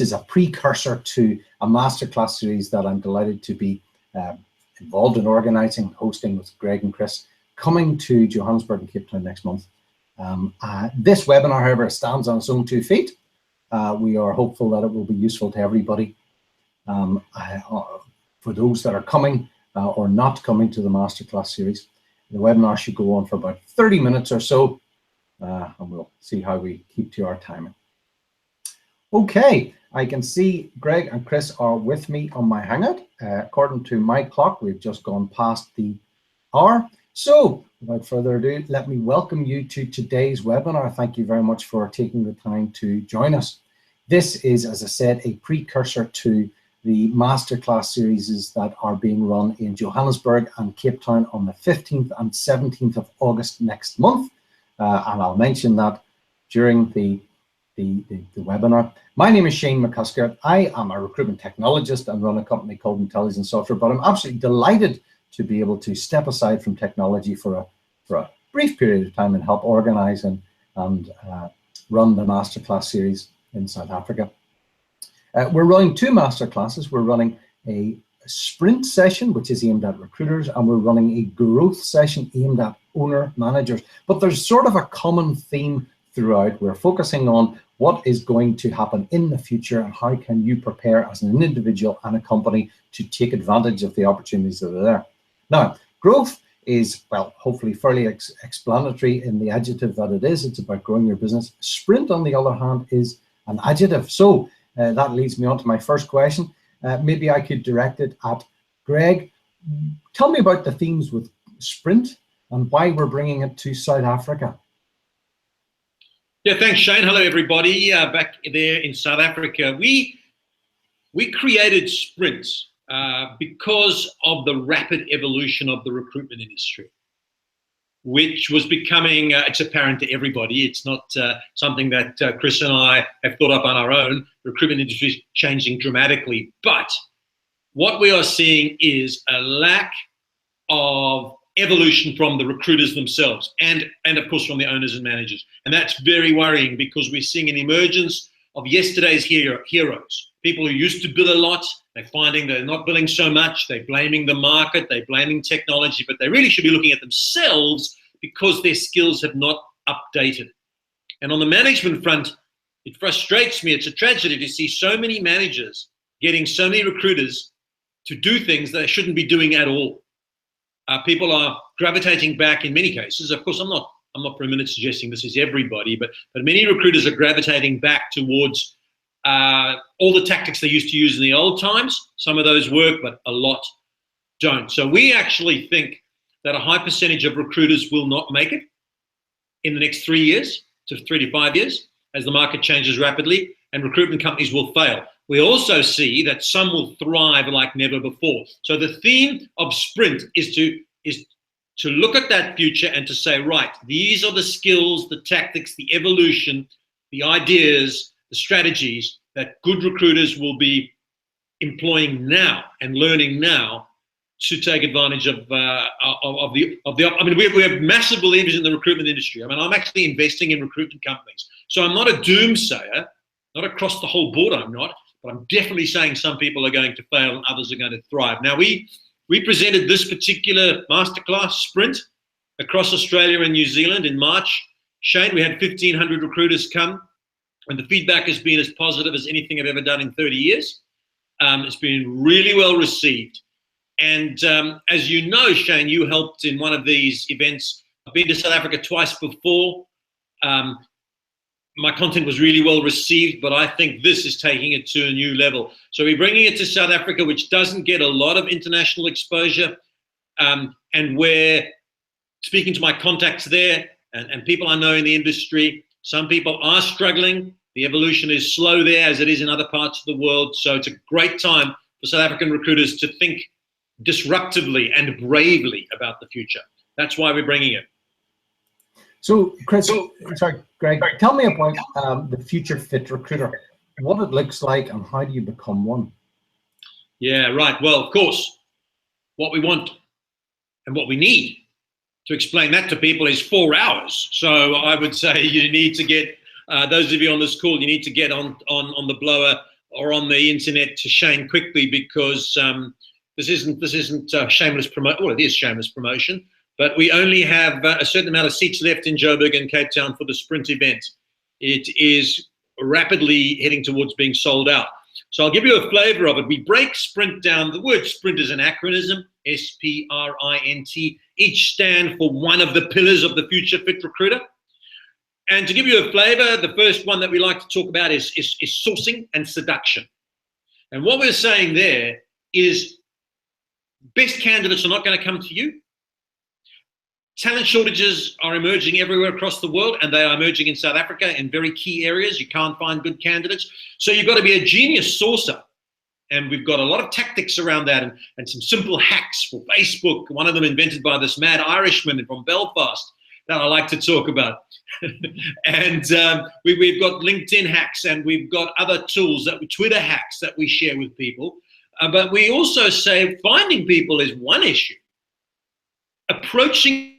is a precursor to a masterclass series that I'm delighted to be involved in organising, hosting with Greg and Chris, coming to Johannesburg and Cape Town next month. This webinar, however, stands on its own 2 feet. We are hopeful that it will be useful to everybody. For those that are coming or not coming to the masterclass series, the webinar should go on for about 30 minutes or so, and we'll see how we keep to our timing. Okay, I can see Greg and Chris are with me on my Hangout. According to my clock, we've just gone past the hour. So without further ado, let me welcome you to today's webinar. Thank you very much for taking the time to join us. This is, as I said, a precursor to the masterclass series that are being run in Johannesburg and Cape Town on the 15th and 17th of August next month. And I'll mention that during the webinar. My name is Shane McCusker. I am a recruitment technologist and run a company called Intelligent Software, but I'm absolutely delighted to be able to step aside from technology for a brief period of time and help organize and run the masterclass series in South Africa. We're running 2 masterclasses. We're running a sprint session, which is aimed at recruiters, and we're running a growth session aimed at owner managers. But there's sort of a common theme throughout. We're focusing on what is going to happen in the future and how can you prepare as an individual and a company to take advantage of the opportunities that are there. Now, growth is, well, hopefully fairly explanatory in the adjective that it is. It's about growing your business. Sprint, on the other hand, is an adjective. So that leads me on to my first question. Maybe I could direct it at Greg. Tell me about the themes with sprint and why we're bringing it to South Africa. Yeah, thanks, Shane. Hello, everybody. Back there in South Africa, we created sprints because of the rapid evolution of the recruitment industry, which was becoming, it's apparent to everybody. It's not something that Chris and I have thought up on our own. The recruitment industry is changing dramatically. But what we are seeing is a lack of evolution from the recruiters themselves and of course from the owners and managers. And that's very worrying because we're seeing an emergence of yesterday's heroes. People who used to bill a lot, they're finding they're not billing so much, they're blaming the market, they're blaming technology, but they really should be looking at themselves because their skills have not updated. And on the management front, it frustrates me, it's a tragedy to see so many managers getting so many recruiters to do things they shouldn't be doing at all. People are gravitating back in many cases. Of course, I'm not for a minute suggesting this is everybody, but many recruiters are gravitating back towards all the tactics they used to use in the old times. Some of those work, but a lot don't. So we actually think that a high percentage of recruiters will not make it in the next 3 years to 3 to 5 years as the market changes rapidly, and recruitment companies will fail. We also see that some will thrive like never before. So the theme of sprint is to look at that future and to say, right, these are the skills, the tactics, the evolution, the ideas, the strategies that good recruiters will be employing now and learning now to take advantage of the. I mean, we have massive believers in the recruitment industry. I mean, I'm actually investing in recruitment companies, so I'm not a doomsayer, not across the whole board. I'm not. But I'm definitely saying some people are going to fail and others are going to thrive. Now, we presented this particular masterclass sprint across Australia and New Zealand in March. Shane, we had 1,500 recruiters come, and the feedback has been as positive as anything I've ever done in 30 years. It's been really well received. And as you know, Shane, you helped in one of these events. I've been to South Africa twice before. My content was really well received, but I think this is taking it to a new level. So we're bringing it to South Africa, which doesn't get a lot of international exposure. And we're speaking to my contacts there and people I know in the industry. Some people are struggling. The evolution is slow there as it is in other parts of the world. So it's a great time for South African recruiters to think disruptively and bravely about the future. That's why we're bringing it. So, Chris, sorry, Greg, tell me about the Future Fit Recruiter, what it looks like and how do you become one? Yeah, right. Well, of course, what we want and what we need to explain that to people is 4 hours. So I would say you need to get, those of you on this call, you need to get on the blower or on the internet to Shane quickly, because this isn't shameless promotion. Well, it is shameless promotion, but we only have a certain amount of seats left in Joburg and Cape Town for the sprint event. It is rapidly heading towards being sold out. So I'll give you a flavor of it. We break sprint down. The word sprint is an acronym, SPRINT. Each stand for one of the pillars of the Future Fit Recruiter. And to give you a flavor, the first one that we like to talk about is sourcing and seduction. And what we're saying there is best candidates are not going to come to you. Talent shortages are emerging everywhere across the world, and they are emerging in South Africa in very key areas. You can't find good candidates. So you've got to be a genius sourcer. And we've got a lot of tactics around that, and some simple hacks for Facebook. One of them invented by this mad Irishman from Belfast that I like to talk about. And we've got LinkedIn hacks, and we've got other tools, Twitter hacks that we share with people. But we also say finding people is one issue. Approaching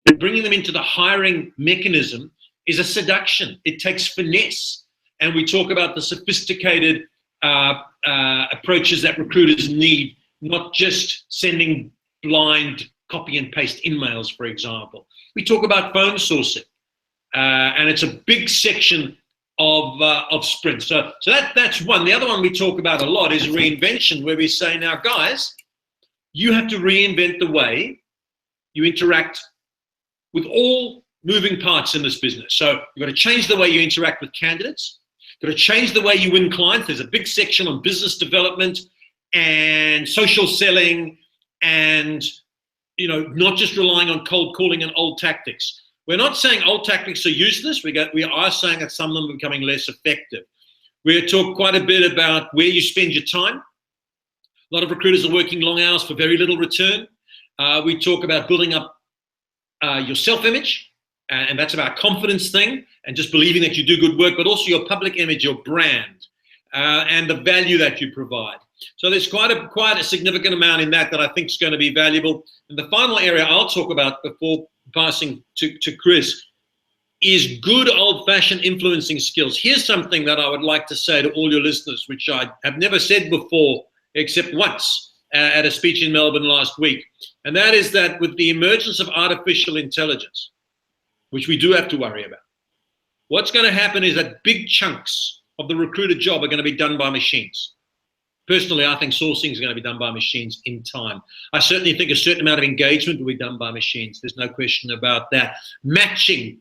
and bringing them into the hiring mechanism is a seduction. It takes finesse. And we talk about the sophisticated approaches that recruiters need, not just sending blind copy and paste emails, for example. We talk about phone sourcing, and it's a big section of sprint. So that's one. The other one we talk about a lot is reinvention, where we say, now guys, you have to reinvent the way you interact with all moving parts in this business. So you've got to change the way you interact with candidates. You've got to change the way you win clients. There's a big section on business development and social selling, and not just relying on cold calling and old tactics. We're not saying old tactics are useless. We are saying that some of them are becoming less effective. We talk quite a bit about where you spend your time. A lot of recruiters are working long hours for very little return. We talk about building up your self-image, and that's about confidence thing and just believing that you do good work, but also your public image, your brand, and the value that you provide. So there's quite a significant amount in that I think is going to be valuable. And the final area I'll talk about before passing to Chris is good old-fashioned influencing skills. Here's something that I would like to say to all your listeners, which I have never said before except once at a speech in Melbourne last week. And that is that with the emergence of artificial intelligence, which we do have to worry about, what's going to happen is that big chunks of the recruiter job are going to be done by machines. Personally, I think sourcing is going to be done by machines in time. I certainly think a certain amount of engagement will be done by machines. There's no question about that. Matching,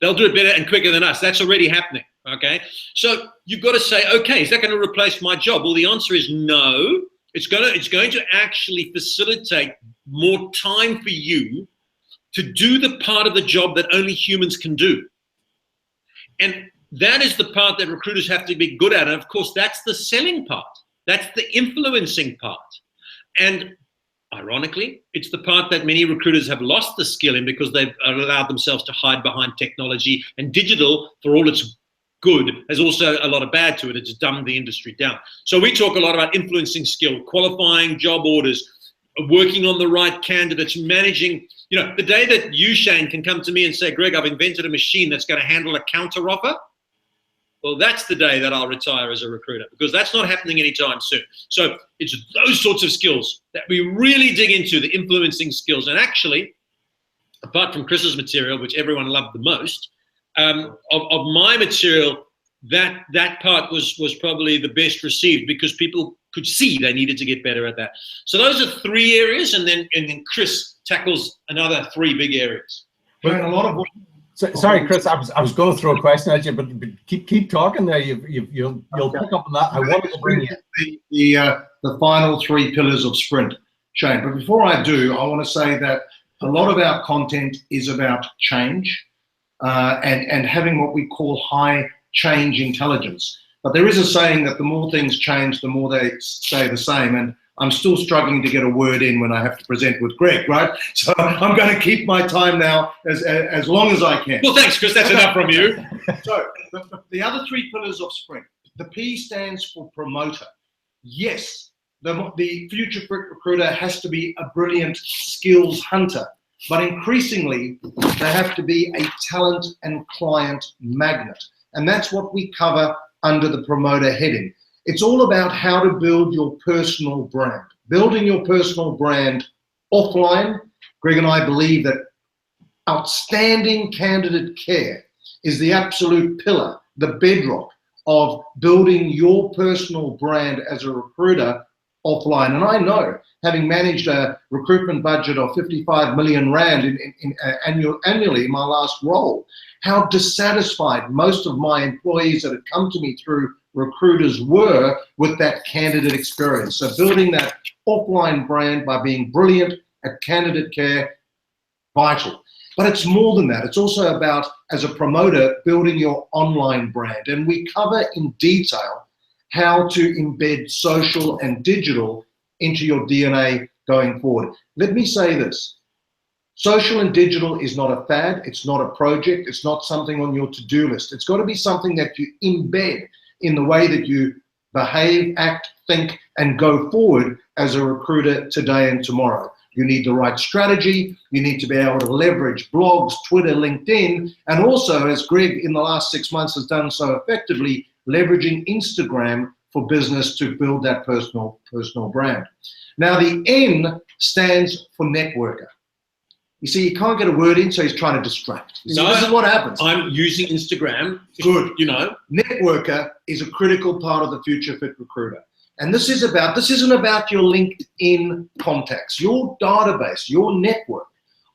they'll do it better and quicker than us. That's already happening, okay? So you've got to say, okay, is that going to replace my job? Well, the answer is no. It's going to actually facilitate more time for you to do the part of the job that only humans can do. And that is the part that recruiters have to be good at. And of course, that's the selling part. That's the influencing part. And ironically, it's the part that many recruiters have lost the skill in because they've allowed themselves to hide behind technology. And digital, for all its good, has also a lot of bad to it. It's dumbed the industry down. So we talk a lot about influencing skill, qualifying job orders, working on the right candidates, managing. The day that you, Shane, can come to me and say, Greg, I've invented a machine that's going to handle a counter offer, well, that's the day that I'll retire as a recruiter, because that's not happening anytime soon. So it's those sorts of skills that we really dig into, the influencing skills. And actually, apart from Chris's material, which everyone loved the most, of my material, that part was probably the best received because people could see they needed to get better at that. So those are 3 areas, and then Chris tackles another 3 big areas. Well, a lot of what. Sorry, Chris, I was going to throw a question at you, but keep talking there. You'll pick up on that. I wanted to bring you the final 3 pillars of sprint, Shane. But before I do, I want to say that a lot of our content is about change and having what we call high change intelligence. But there is a saying that the more things change, the more they stay the same. And I'm still struggling to get a word in when I have to present with Greg, right? So I'm going to keep my time now as long as I can. Well, thanks, Chris. That's enough from you. So the other 3 pillars of sprint. The P stands for promoter. Yes, the future recruiter has to be a brilliant skills hunter, but increasingly they have to be a talent and client magnet. And that's what we cover under the promoter heading. It's all about how to build your personal brand. Building your personal brand offline. Greg and I believe that outstanding candidate care is the absolute pillar, the bedrock of building your personal brand as a recruiter offline. And I know, having managed a recruitment budget of 55 million Rand annually in my last role, how dissatisfied most of my employees that had come to me through recruiters were with that candidate experience. So building that offline brand by being brilliant at candidate care, vital. But it's more than that. It's also about, as a promoter, building your online brand. And we cover in detail how to embed social and digital into your DNA going forward. Let me say this. Social and digital is not a fad. It's not a project. It's not something on your to-do list. It's got to be something that you embed in the way that you behave, act, think, and go forward as a recruiter today and tomorrow. You need the right strategy. You need to be able to leverage blogs, Twitter, LinkedIn, and also, as Greg in the last 6 months has done so effectively, leveraging Instagram for business to build that personal brand. Now, the N stands for networker. You see, you can't get a word in, so he's trying to distract. No, this is what happens. I'm using Instagram. Good. You know. Networker is a critical part of the Future Fit Recruiter. And this isn't about your LinkedIn contacts, your database, your network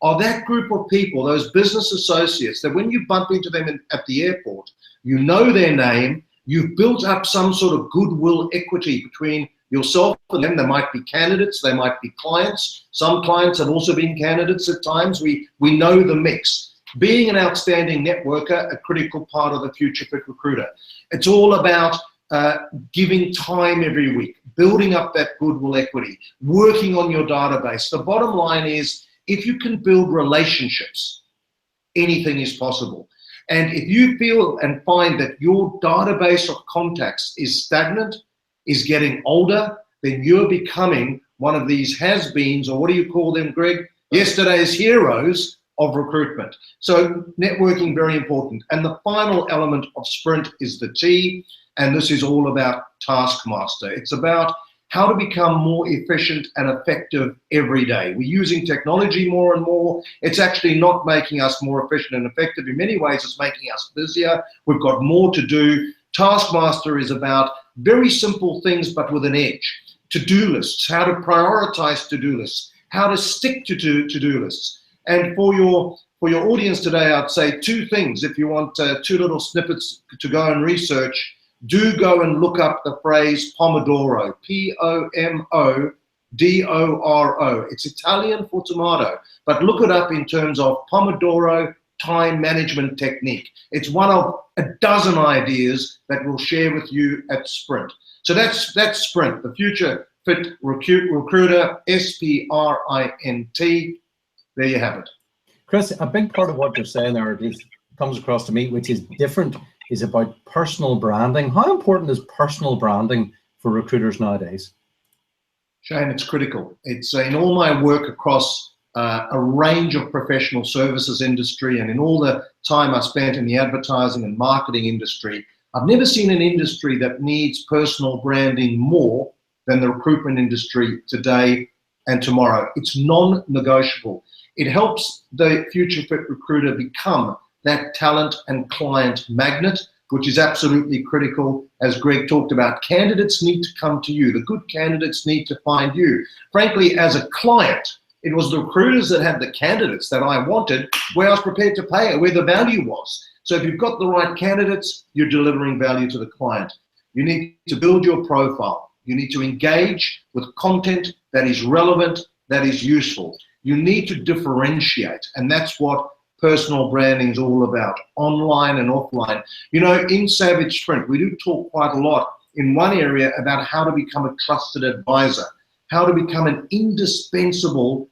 are that group of people, those business associates that when you bump into them at the airport, you know their name, you've built up some sort of goodwill equity between yourself and them. They might be candidates, they might be clients. Some clients have also been candidates at times. We know the mix. Being an outstanding networker, a critical part of the Future Fit Recruiter. It's all about giving time every week, building up that goodwill equity, working on your database. The bottom line is, if you can build relationships, anything is possible. And if you feel and find that your database of contacts is stagnant, is getting older, then you're becoming one of these has-beens, or what do you call them, Greg? Yesterday's heroes of recruitment. So networking, very important. And the final element of Sprint is the T, and this is all about Taskmaster. It's about how to become more efficient and effective every day. We're using technology more and more. It's actually not making us more efficient and effective. In many ways, it's making us busier. We've got more to do. Taskmaster is about very simple things, but with an edge. To-do lists, how to prioritize to-do lists, how to stick to to-do lists. And for your audience today, I'd say two things. If you want two little snippets to go and research, do go and look up the phrase Pomodoro, Pomodoro. It's Italian for tomato, but look it up in terms of Pomodoro time management technique. It's one of a dozen ideas that we'll share with you at Sprint. So that's Sprint, the Future Fit Recruiter, SPRINT. There you have it. Chris, a big part of what you're saying there, at least comes across to me, which is different, is about personal branding. How important is personal branding for recruiters nowadays? Shane, it's critical. It's in all my work across a range of professional services industry, and in all the time I spent in the advertising and marketing industry, I've never seen an industry that needs personal branding more than the recruitment industry today and tomorrow. It's non-negotiable. It helps the Future Fit Recruiter become that talent and client magnet, which is absolutely critical. As Greg talked about, candidates need to come to you. The good candidates need to find you. Frankly, as a client, it was the recruiters that had the candidates that I wanted, where I was prepared to pay it, where the value was. So if you've got the right candidates, you're delivering value to the client. You need to build your profile. You need to engage with content that is relevant, that is useful. You need to differentiate, and that's what personal branding is all about, online and offline. You know, in Savage Sprint, we do talk quite a lot in one area about how to become a trusted advisor, how to become an indispensable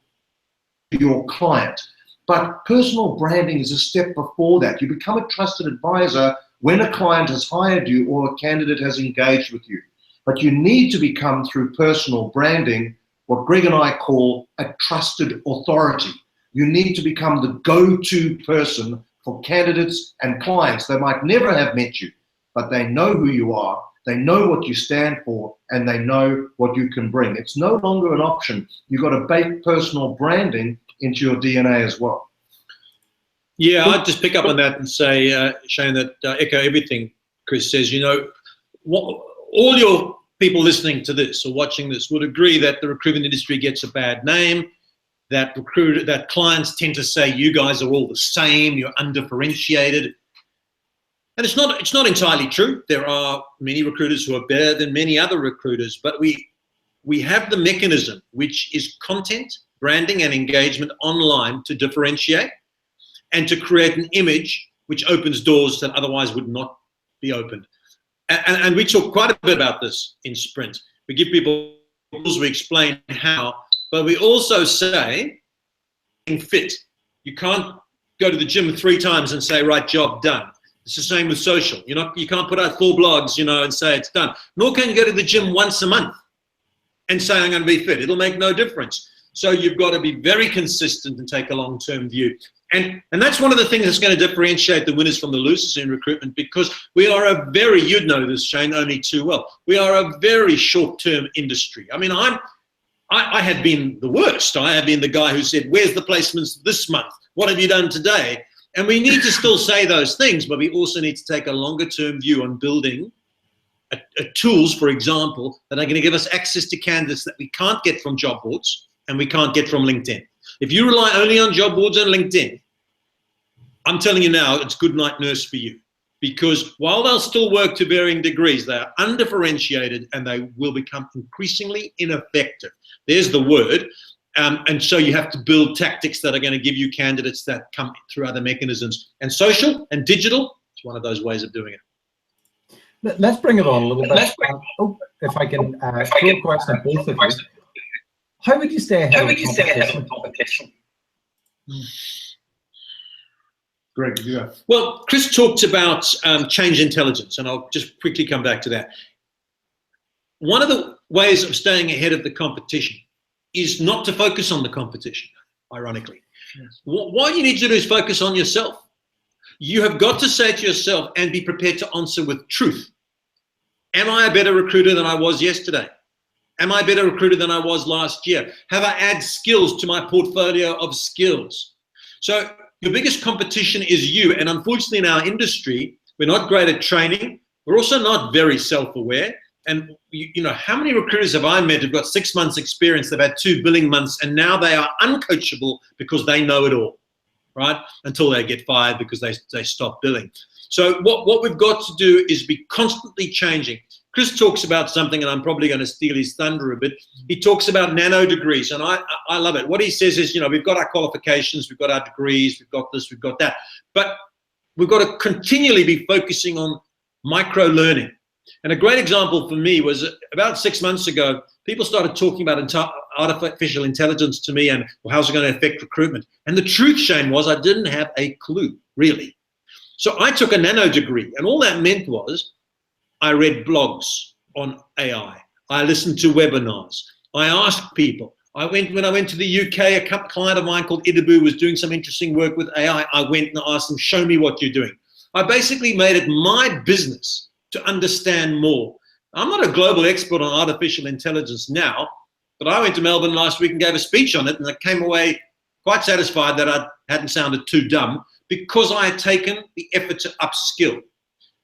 to your client. But personal branding is a step before that. You become a trusted advisor when a client has hired you or a candidate has engaged with you. But you need to become, through personal branding, what Greg and I call a trusted authority. You need to become the go-to person for candidates and clients. They might never have met you, but they know who you are, they know what you stand for, and they know what you can bring. It's no longer an option. You've got to bake personal branding into your DNA as well. Yeah, I'd just pick up on that and say, Shane, that echo everything Chris says. You know, all your people listening to this or watching this would agree that the recruitment industry gets a bad name, that clients tend to say you guys are all the same, you're undifferentiated. And it's not entirely true. There are many recruiters who are better than many other recruiters, but we have the mechanism, which is content, branding, and engagement online to differentiate and to create an image which opens doors that otherwise would not be opened. And we talk quite a bit about this in Sprint. We give people tools, we explain how, but we also say, fit. You can't go to the gym 3 times and say, right, job done. It's the same with social. You can't put out 4 blogs, and say it's done. Nor can you go to the gym once a month and say I'm going to be fit. It'll make no difference. So you've got to be very consistent and take a long-term view. And that's one of the things that's going to differentiate the winners from the losers in recruitment, because we are you'd know this, Shane, only too well. We are a very short-term industry. I mean, I have been the worst. I have been the guy who said, where's the placements this month? What have you done today? And we need to still say those things, but we also need to take a longer-term view on building tools, for example, that are going to give us access to candidates that we can't get from job boards and we can't get from LinkedIn. If you rely only on job boards and LinkedIn, I'm telling you now, it's good night nurse for you. Because while they'll still work to varying degrees, they are undifferentiated and they will become increasingly ineffective. There's the word. And so you have to build tactics that are going to give you candidates that come through other mechanisms. And social and digital is one of those ways of doing it. Let's bring it on a little bit. If I can throw a question at both of you. How would you stay ahead of the competition? Greg, yeah. Well, Chris talked about change intelligence, and I'll just quickly come back to that. One of the ways of staying ahead of the competition is not to focus on the competition, ironically. Yes. What you need to do is focus on yourself. You have got to say to yourself and be prepared to answer with truth. Am I a better recruiter than I was yesterday? Am I a better recruiter than I was last year? Have I added skills to my portfolio of skills? So your biggest competition is you. And unfortunately in our industry, we're not great at training. We're also not very self-aware. And how many recruiters have I met who've got 6 months experience, they've had 2 billing months, and now they are uncoachable because they know it all, right? Until they get fired because they stop billing. So what we've got to do is be constantly changing. Chris talks about something, and I'm probably going to steal his thunder a bit. He talks about nano degrees, and I love it. What he says is, we've got our qualifications, we've got our degrees, we've got this, we've got that. But we've got to continually be focusing on micro learning. And a great example for me was about 6 months ago, people started talking about artificial intelligence to me and how's it going to affect recruitment. And the truth, Shane, was I didn't have a clue, really. So I took a nano degree, and all that meant was I read blogs on AI. I listened to webinars. I asked people. When I went to the UK, a client of mine called Idabu was doing some interesting work with AI. I went and asked them, show me what you're doing. I basically made it my business to understand more. I'm not a global expert on artificial intelligence now, but I went to Melbourne last week and gave a speech on it, and I came away quite satisfied that I hadn't sounded too dumb because I had taken the effort to upskill.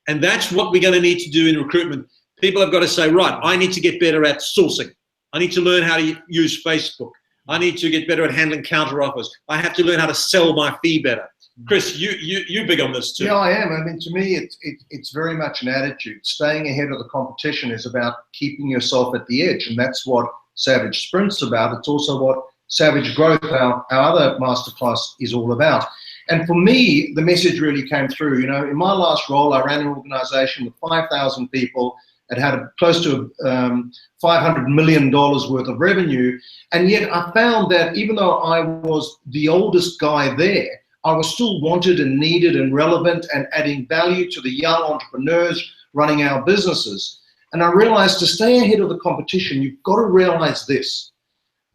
And that's what we're going to need to do in recruitment. People have got to say, right, I need to get better at sourcing. I need to learn how to use Facebook. I need to get better at handling counter offers. I have to learn how to sell my fee better. Chris, you're big on this too. Yeah, I am. I mean, to me, it's very much an attitude. Staying ahead of the competition is about keeping yourself at the edge, and that's what Savage Sprint's about. It's also what Savage Growth, our other masterclass, is all about. And for me, the message really came through. In my last role, I ran an organization with 5,000 people and had close to $500 million worth of revenue. And yet I found that even though I was the oldest guy there, I was still wanted and needed and relevant and adding value to the young entrepreneurs running our businesses. And I realized to stay ahead of the competition, you've got to realize this,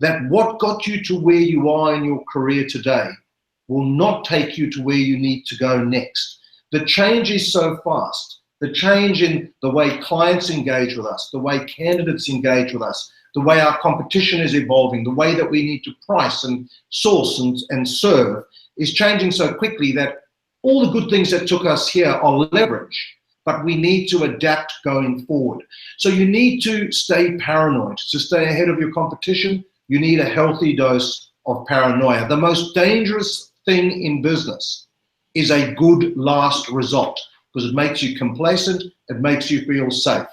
that what got you to where you are in your career today will not take you to where you need to go next. The change is so fast the change in the way clients engage with us, the way candidates engage with us, the way our competition is evolving, the way that we need to price and source and serve is changing so quickly that all the good things that took us here are leverage, but we need to adapt going forward. So you need to stay paranoid. To stay ahead of your competition, you need a healthy dose of paranoia. The most dangerous thing in business is a good last result, because it makes you complacent, it makes you feel safe.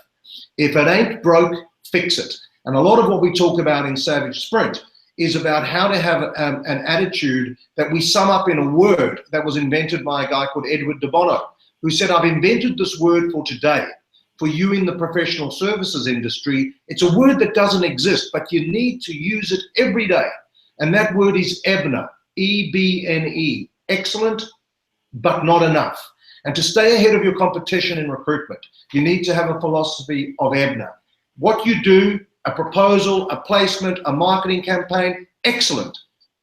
If it ain't broke, fix it. And a lot of what we talk about in Savage Sprint is about how to have an attitude that we sum up in a word that was invented by a guy called Edward de Bono, who said, I've invented this word for today. For you in the professional services industry, it's a word that doesn't exist, but you need to use it every day. And that word is EBNE, E-B-N-E, excellent, but not enough. And to stay ahead of your competition in recruitment, you need to have a philosophy of EBNE. What you do, a proposal, a placement, a marketing campaign, excellent,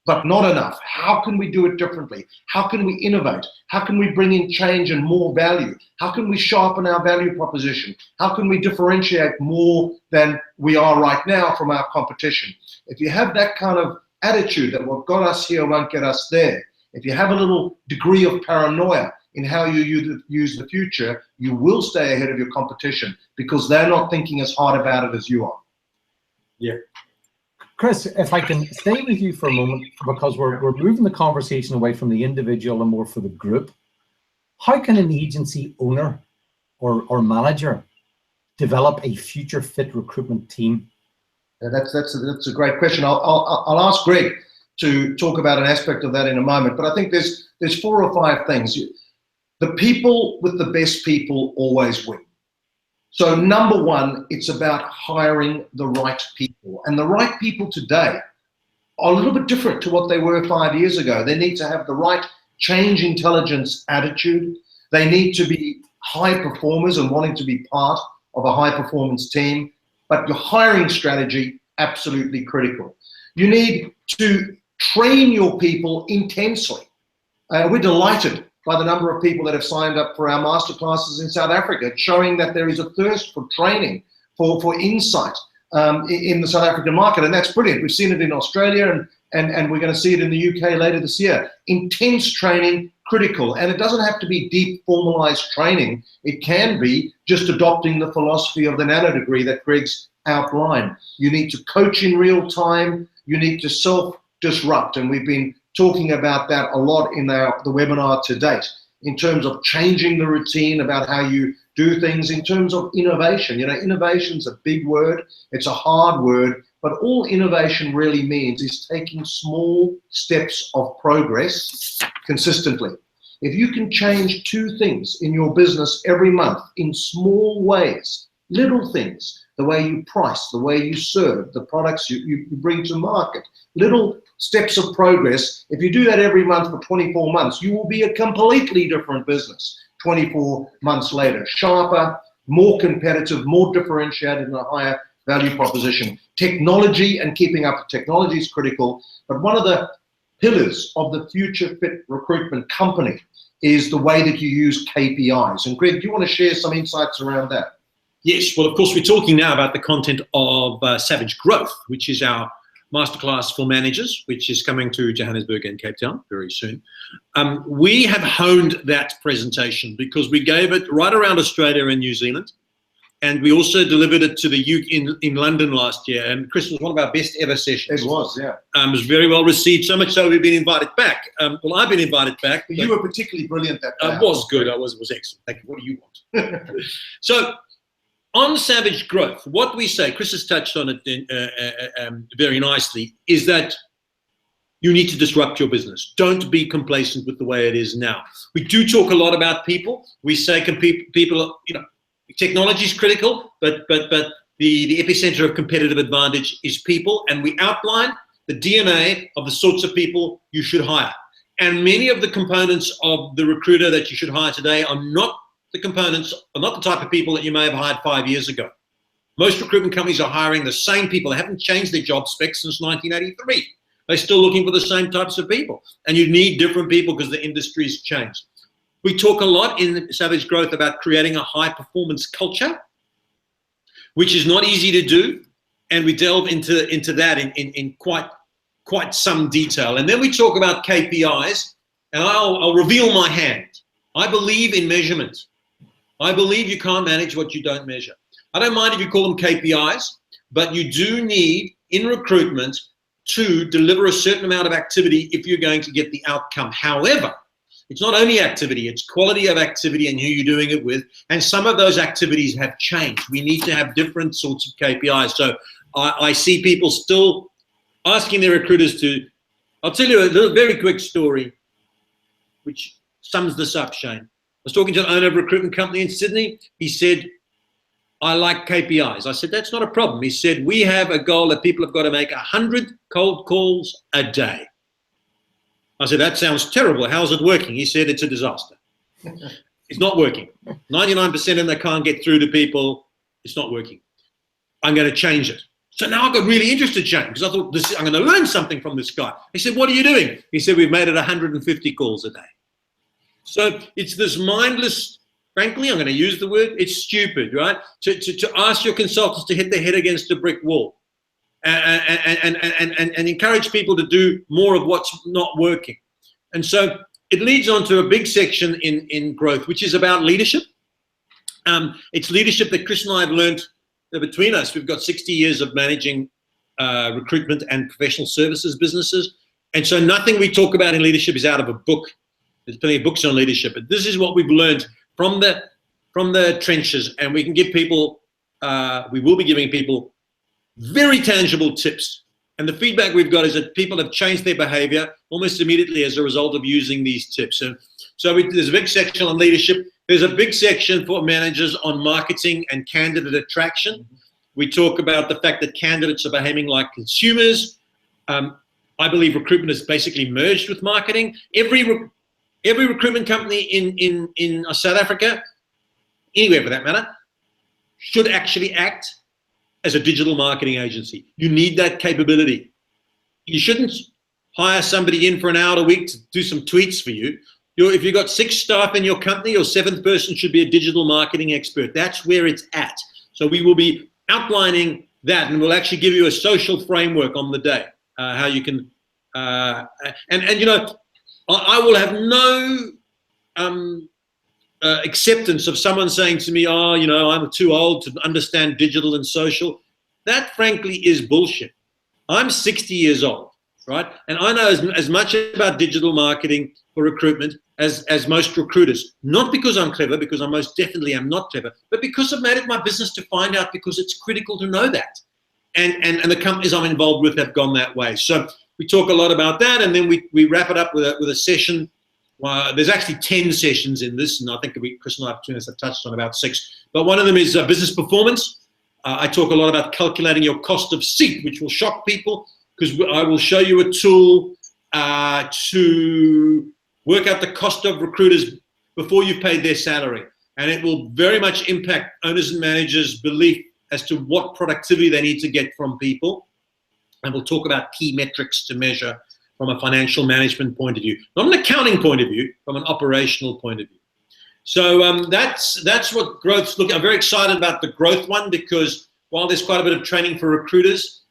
but not enough. How can we do it differently? How can we innovate? How can we bring in change and more value? How can we sharpen our value proposition? How can we differentiate more than we are right now from our competition? If you have that kind of attitude that what got us here won't get us there, if you have a little degree of paranoia in how you use the future, you will stay ahead of your competition because they're not thinking as hard about it as you are. Yeah. Chris, if I can stay with you for a moment, because we're moving the conversation away from the individual and more for the group. How can an agency owner or manager develop a future fit recruitment team? Yeah, that's a great question. I'll ask Greg to talk about an aspect of that in a moment, but I think there's 4 or 5 things. The people with the best people always win. So number 1, it's about hiring the right people. And the right people today are a little bit different to what they were 5 years ago. They need to have the right change intelligence attitude. They need to be high performers and wanting to be part of a high performance team. But your hiring strategy, absolutely critical. You need to train your people intensely. We're delighted by the number of people that have signed up for our masterclasses in South Africa, showing that there is a thirst for training, for insight in the South African market. And that's brilliant. We've seen it in Australia and we're going to see it in the UK later this year. Intense training, critical. And it doesn't have to be deep formalized training. It can be just adopting the philosophy of the nano degree that Greg's outlined. You need to coach in real time. You need to self-disrupt. And we've been talking about that a lot in the webinar to date, in terms of changing the routine about how you do things, in terms of innovation. You know, innovation's a big word, it's a hard word, but all innovation really means is taking small steps of progress consistently. If you can change 2 things in your business every month in small ways, little things, the way you price, the way you serve, the products you bring to market, little steps of progress. If you do that every month for 24 months, you will be a completely different business 24 months later. Sharper, more competitive, more differentiated, and a higher value proposition. Technology and keeping up with technology is critical, but one of the pillars of the Future Fit Recruitment company is the way that you use KPIs. And Greg, do you want to share some insights around that? Yes, well, of course, we're talking now about the content of Savage Growth, which is our masterclass for managers, which is coming to Johannesburg and Cape Town very soon. We have honed that presentation because we gave it right around Australia and New Zealand, and we also delivered it to the UK in London last year. And Chris, was one of our best ever sessions. It was, yeah. It was very well received, so much so we've been invited back. Well, I've been invited back. You were particularly brilliant that day. I was good. I was excellent. Thank you. What do you want? So, on Savage Growth, what we say, Chris has touched on it very nicely, is that you need to disrupt your business. Don't be complacent with the way it is now. We do talk a lot about people. We say people, you know, technology is critical, but the epicenter of competitive advantage is people, and we outline the DNA of the sorts of people you should hire. And many of the components of the recruiter that you should hire today are not the components, are not the type of people that you may have hired 5 years ago. Most recruitment companies are hiring the same people. They haven't changed their job specs since 1983. They're still looking for the same types of people. And you need different people because the industry's changed. We talk a lot in Savage Growth about creating a high-performance culture, which is not easy to do, and we delve into that in quite some detail. And then we talk about KPIs, and I'll reveal my hand. I believe in measurement. I believe you can't manage what you don't measure. I don't mind if you call them KPIs, but you do need, in recruitment, to deliver a certain amount of activity if you're going to get the outcome. However, it's not only activity, it's quality of activity and who you're doing it with. And some of those activities have changed. We need to have different sorts of KPIs. So I see people still asking their recruiters to, I'll tell you a little very quick story, which sums this up, Shane. I was talking to an owner of a recruitment company in Sydney. He said, I like KPIs. I said, that's not a problem. He said, we have a goal that people have got to make 100 cold calls a day. I said, that sounds terrible. How's it working? He said, it's a disaster. It's not working. 99% of them, they can't get through to people. It's not working. I'm going to change it. So now I got really interested, Shane, because I thought, I'm going to learn something from this guy. He said, what are you doing? He said, we've made it 150 calls a day. So it's this mindless, frankly, I'm going to use the word, it's stupid, right? To ask your consultants to hit their head against a brick wall and encourage people to do more of what's not working. And so it leads on to a big section in growth, which is about leadership. It's leadership that Chris and I have learned between us. We've got 60 years of managing recruitment and professional services businesses. And so nothing we talk about in leadership is out of a book. There's plenty of books on leadership, but this is what we've learned from the trenches, and we can give people, we will be giving people very tangible tips. And the feedback we've got is that people have changed their behavior almost immediately as a result of using these tips. And so there's a big section on leadership. There's a big section for managers on marketing and candidate attraction. We talk about the fact that candidates are behaving like consumers. I believe recruitment is basically merged with marketing. Every recruitment company in South Africa, anywhere for that matter, should actually act as a digital marketing agency. You need that capability. You shouldn't hire somebody in for an hour a week to do some tweets for you. If you've got 6 staff in your company, your 7th person should be a digital marketing expert. That's where it's at. So we will be outlining that, and we'll actually give you a social framework on the day, how you can, and you know, I will have no acceptance of someone saying to me, oh, you know, I'm too old to understand digital and social. That, frankly, is bullshit. I'm 60 years old, right? And I know as much about digital marketing for recruitment as most recruiters. Not because I'm clever, because I most definitely am not clever, but because I've made it my business to find out, because it's critical to know that. And the companies I'm involved with have gone that way. So we talk a lot about that, and then we wrap it up with a session. There's actually 10 sessions in this, and I think Chris and I between us have touched on about 6. But one of them is business performance. I talk a lot about calculating your cost of seat, which will shock people, because I will show you a tool to work out the cost of recruiters before you've paid their salary. And it will very much impact owners and managers' belief as to what productivity they need to get from people. And we'll talk about key metrics to measure from a financial management point of view, not an accounting point of view, from an operational point of view. So that's what growth's looking. I'm very excited about the growth one, because while there's quite a bit of training for recruiters,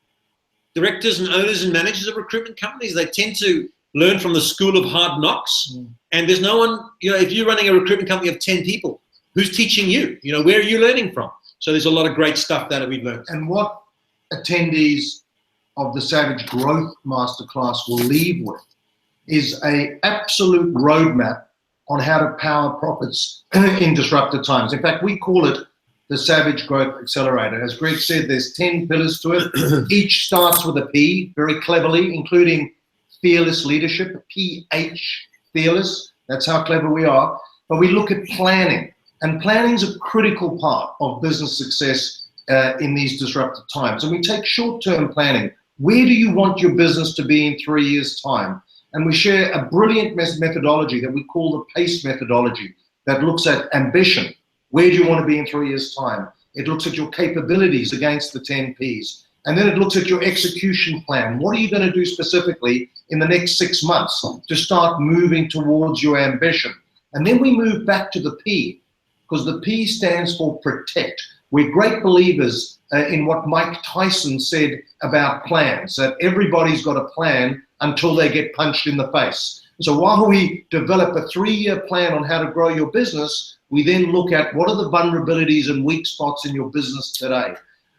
directors and owners and managers of recruitment companies, they tend to learn from the school of hard knocks. And there's no one, you know, if you're running a recruitment company of 10 people, who's teaching you? You know, where are you learning from? So there's a lot of great stuff that we've learned. And what attendees of the Savage Growth Masterclass will leave with is an absolute roadmap on how to power profits in disrupted times. In fact, we call it the Savage Growth Accelerator. As Greg said, there's 10 pillars to it. Each starts with a P, very cleverly, including fearless leadership, PH, fearless. That's how clever we are. But we look at planning, and planning is a critical part of business success in these disrupted times. And we take short-term planning. Where do you want your business to be in 3 years' time? And we share a brilliant methodology that we call the PACE methodology that looks at ambition. Where do you want to be in 3 years' time? It looks at your capabilities against the 10 Ps. And then it looks at your execution plan. What are you going to do specifically in the next 6 months to start moving towards your ambition? And then we move back to the P, because the P stands for protect. We're great believers in what Mike Tyson said about plans, that everybody's got a plan until they get punched in the face. So while we develop a 3-year plan on how to grow your business, we then look at what are the vulnerabilities and weak spots in your business today.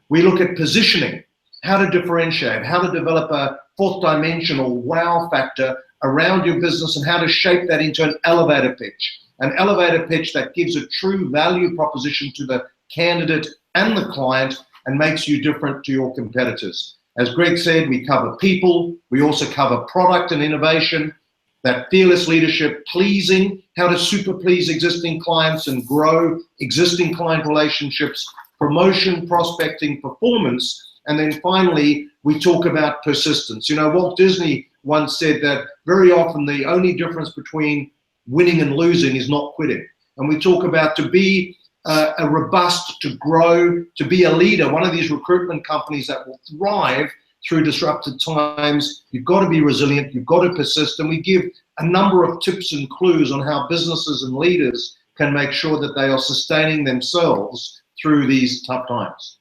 We look at positioning, how to differentiate, how to develop a 4th dimension or wow factor around your business, and how to shape that into an elevator pitch. An elevator pitch that gives a true value proposition to the candidate and the client and makes you different to your competitors. As Greg said, we cover people, we also cover product and innovation, that fearless leadership, pleasing, how to super please existing clients and grow existing client relationships, promotion, prospecting, performance, and then finally, we talk about persistence. You know, Walt Disney once said that very often the only difference between winning and losing is not quitting. And we talk about to be a robust, to grow, to be a leader, one of these recruitment companies that will thrive through disrupted times. You've got to be resilient, you've got to persist, and we give a number of tips and clues on how businesses and leaders can make sure that they are sustaining themselves through these tough times.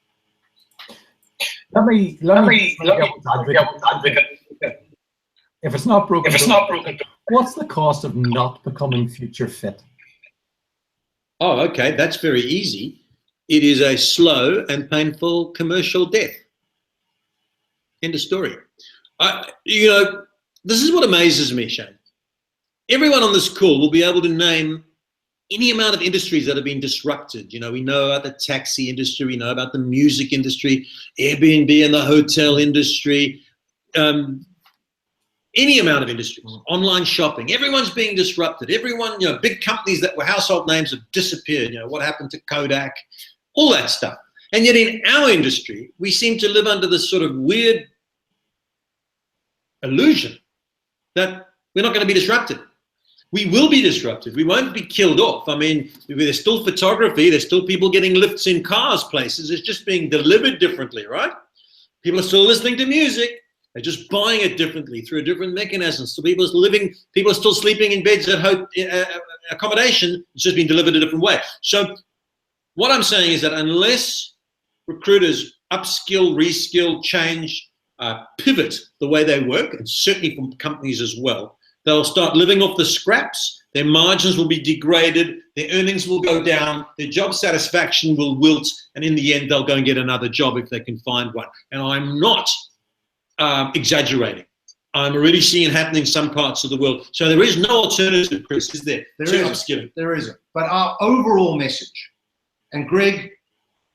Let me if it's not broken, what's the cost of not becoming future fit? Oh, okay, that's very easy. It is a slow and painful commercial death. End of story. You know, this is what amazes me, Shane. Everyone on this call will be able to name any amount of industries that have been disrupted. You know, we know about the taxi industry, we know about the music industry, Airbnb and the hotel industry, any amount of industries, online shopping, everyone's being disrupted. Everyone, you know, big companies that were household names have disappeared. You know, what happened to Kodak, all that stuff. And yet in our industry, we seem to live under this sort of weird illusion that we're not going to be disrupted. We will be disrupted. We won't be killed off. I mean, there's still photography. There's still people getting lifts in cars places. It's just being delivered differently, right? People are still listening to music. They're just buying it differently through a different mechanism. So people are still sleeping in beds at accommodation. It's just been delivered a different way. So what I'm saying is that unless recruiters upskill, reskill, change, pivot the way they work, and certainly from companies as well, they'll start living off the scraps, their margins will be degraded, their earnings will go down, their job satisfaction will wilt, and in the end, they'll go and get another job if they can find one. And I'm not exaggerating. I'm already seeing it happening in some parts of the world. So there is no alternative, Chris, is there? There isn't. But our overall message, and Greg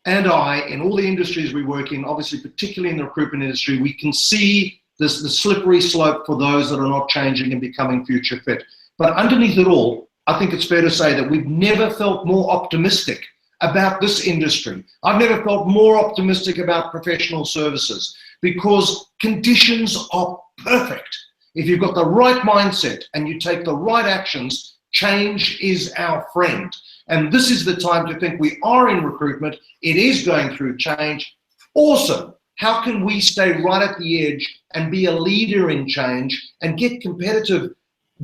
and I, in all the industries we work in, obviously particularly in the recruitment industry, we can see the slippery slope for those that are not changing and becoming future fit. But underneath it all, I think it's fair to say that we've never felt more optimistic about this industry. I've never felt more optimistic about professional services, because conditions are perfect. If you've got the right mindset and you take the right actions, change is our friend. And this is the time to think we are in recruitment. It is going through change. Awesome. How can we stay right at the edge and be a leader in change and get competitive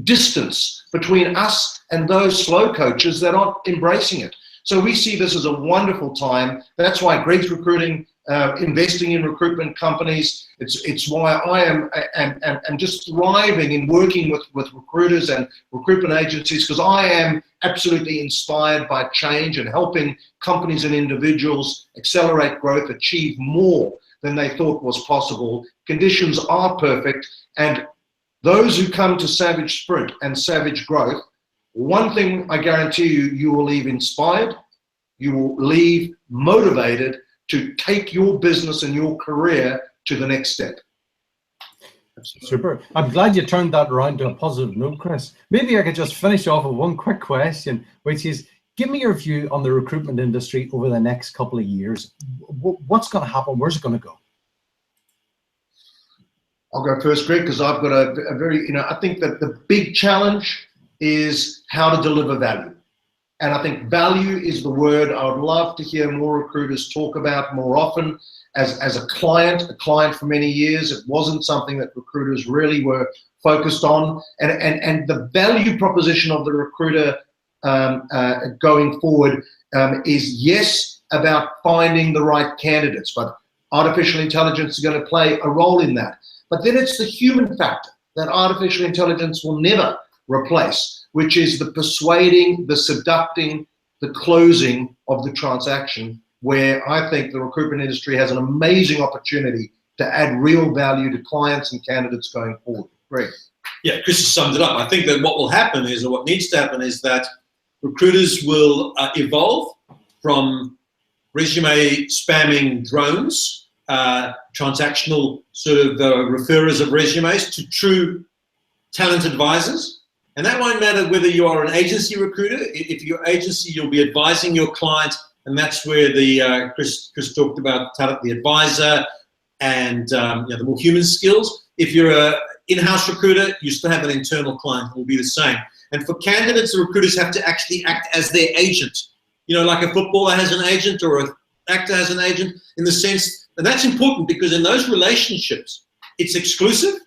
distance between us and those slow coaches that aren't embracing it? So we see this as a wonderful time. That's why Greg's recruiting, investing in recruitment companies. It's why I am just thriving in working with recruiters and recruitment agencies, because I am absolutely inspired by change and helping companies and individuals accelerate growth, achieve more than they thought was possible. Conditions are perfect, and those who come to Savage Sprint and Savage Growth, one thing I guarantee you, you will leave inspired, you will leave motivated to take your business and your career to the next step. Super. I'm glad you turned that around to a positive note, Chris. Maybe I could just finish off with one quick question, which is, give me your view on the recruitment industry over the next couple of years. What's going to happen? Where's it going to go? I'll go first, Greg, because I've got a very, I think that the big challenge is how to deliver value. And I think value is the word I would love to hear more recruiters talk about more often. As a client for many years, it wasn't something that recruiters really were focused on. And the value proposition of the recruiter going forward is, yes, about finding the right candidates, but artificial intelligence is going to play a role in that. But then it's the human factor that artificial intelligence will never replace, which is the persuading, the seducting, the closing of the transaction, where I think the recruitment industry has an amazing opportunity to add real value to clients and candidates going forward. Greg. Yeah, Chris has summed it up. I think that what will happen is, or what needs to happen is that recruiters will evolve from resume spamming drones, transactional sort of referrers of resumes, to true talent advisors. And that won't matter whether you are an agency recruiter. If you're agency, you'll be advising your client, and that's where the Chris talked about talent, the advisor, and the more human skills. If you're a in-house recruiter, you still have an internal client who will be the same. And for candidates, the recruiters have to actually act as their agent. You know, like a footballer has an agent or an actor has an agent, in the sense, and that's important because in those relationships, it's exclusive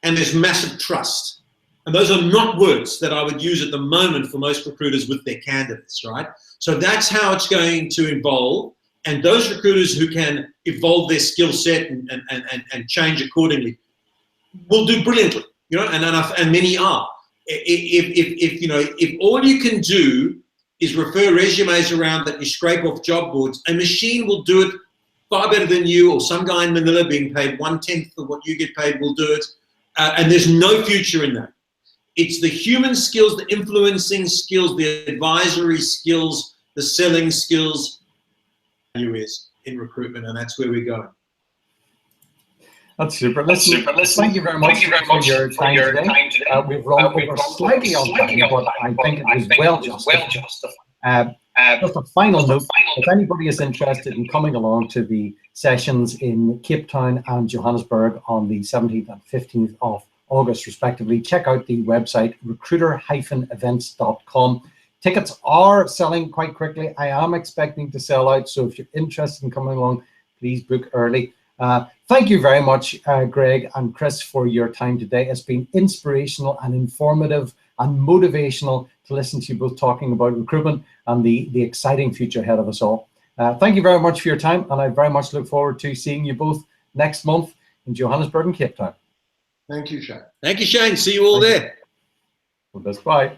and there's massive trust. And those are not words that I would use at the moment for most recruiters with their candidates, right? So that's how it's going to evolve. And those recruiters who can evolve their skill set and change accordingly will do brilliantly, you know, and many are. If all you can do is refer resumes around that you scrape off job boards, a machine will do it far better than you, or some guy in Manila being paid 1/10 of what you get paid will do it. And there's no future in that. It's the human skills, the influencing skills, the advisory skills, the selling skills is in recruitment, and that's where we're going. That's super. Listen, thank you very much for your time today. We've run over slightly on time, but I think it was well justified. Just a final note, if anybody is interested in coming along to the sessions in Cape Town and Johannesburg on the 17th and 15th of August, respectively, check out the website recruiter-events.com. Tickets are selling quite quickly. I am expecting to sell out, so if you're interested in coming along, please book early. Thank you very much, Greg and Chris, for your time today. It's been inspirational and informative and motivational to listen to you both talking about recruitment and the exciting future ahead of us all. Thank you very much for your time, and I very much look forward to seeing you both next month in Johannesburg and Cape Town. Thank you, Shane. Thank you, Shane. See you all there. Well, bye.